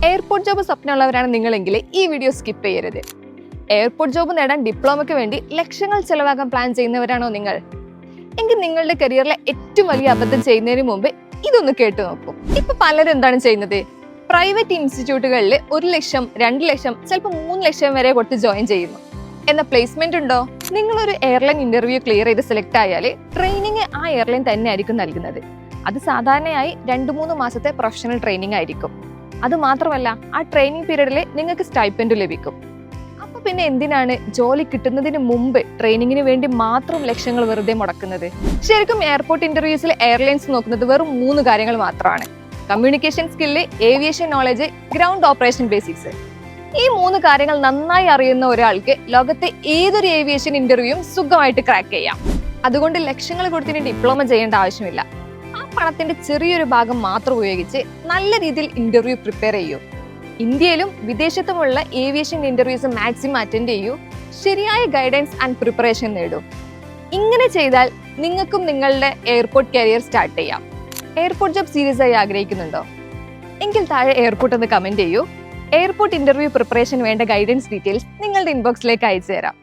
Airport job സ്വപ്നമുള്ളവരാണ് നിങ്ങളെങ്കിൽ ഈ video skip ചെയ്യരുത്. Airport job നേടാൻ ഡിപ്ലോമയ്ക്ക് വേണ്ടി ലക്ഷങ്ങൾ ചെലവാക്കാൻ പ്ലാൻ ചെയ്യുന്നവരാണോ നിങ്ങൾ? എങ്കിൽ നിങ്ങളുടെ കരിയറിലെ ഏറ്റവും വലിയ അബദ്ധം ചെയ്യുന്നതിന് മുമ്പ് ഇതൊന്ന് കേട്ടു നോക്കൂ. ഇപ്പൊ പലരും എന്താണ് ചെയ്യുന്നത്? പ്രൈവറ്റ് ഇൻസ്റ്റിറ്റ്യൂട്ടുകളിൽ 1 ലക്ഷം, 2 ലക്ഷം, ചിലപ്പോൾ 3 ലക്ഷം വരെ കൊടുത്ത് ജോയിൻ ചെയ്യുന്നു. എന്ന പ്ലേസ്മെന്റ് ഉണ്ടോ? നിങ്ങളൊരു എയർലൈൻ ഇന്റർവ്യൂ ക്ലിയർ ചെയ്ത് സെലക്ട് ആയാൽ ട്രെയിനിങ് ആ എയർലൈൻ തന്നെ ആയിരിക്കും നൽകുന്നത്. അത് സാധാരണയായി 2-3 മാസത്തെ പ്രൊഫഷണൽ ട്രെയിനിങ് ആയിരിക്കും. അത് മാത്രമല്ല, ആ ട്രെയിനിങ് പീരീഡിൽ നിങ്ങൾക്ക് സ്റ്റൈപ്പൻഡ് ലഭിക്കും. അപ്പൊ പിന്നെ എന്തിനാണ് ജോലി കിട്ടുന്നതിന് മുമ്പ് ട്രെയിനിങ്ങിന് വേണ്ടി മാത്രം ലക്ഷങ്ങൾ വെറുതെ മുടക്കുന്നത്? ശരിക്കും എയർപോർട്ട് ഇന്റർവ്യൂസിൽ എയർലൈൻസ് നോക്കുന്നത് വെറും 3 കാര്യങ്ങൾ മാത്രമാണ്: communication skill, aviation knowledge, ground operation basics. ഈ 3 കാര്യങ്ങൾ നന്നായി അറിയുന്ന ഒരാൾക്ക് ലോകത്തെ ഏതൊരു ഏവിയേഷൻ ഇന്റർവ്യൂവും സുഖമായിട്ട് ക്രാക്ക് ചെയ്യാം. അതുകൊണ്ട് ലക്ഷങ്ങൾ കൊടുത്തിന് ഡിപ്ലോമ ചെയ്യേണ്ട ആവശ്യമില്ല. ആ പണത്തിന്റെ ചെറിയൊരു ഭാഗം മാത്രം ഉപയോഗിച്ച് നല്ല രീതിയിൽ ഇന്റർവ്യൂ പ്രിപ്പയർ ചെയ്യൂ. ഇന്ത്യയിലും വിദേശത്തുമുള്ള ഏവിയേഷൻ ഇന്റർവ്യൂസ് മാക്സിമം അറ്റൻഡ് ചെയ്യൂ. ശരിയായ ഗൈഡൻസ് ആൻഡ് പ്രിപ്പറേഷൻ നേടൂ. ഇങ്ങനെ ചെയ്താൽ നിങ്ങൾക്കും നിങ്ങളുടെ എയർപോർട്ട് കരിയർ സ്റ്റാർട്ട് ചെയ്യാം. എയർപോർട്ട് ജോബ് സീരിയസ് ആയി ആഗ്രഹിക്കുന്നുണ്ടോ? എങ്കിൽ താഴെ എയർപോർട്ട് എന്ന് കമന്റ് ചെയ്യൂ. എയർപോർട്ട് ഇന്റർവ്യൂ പ്രിപ്പറേഷൻ വേണ്ട ഗൈഡൻസ് ഡീറ്റെയിൽസ് നിങ്ങളുടെ ഇൻബോക്സിലേക്ക് അയച്ചു തരാം.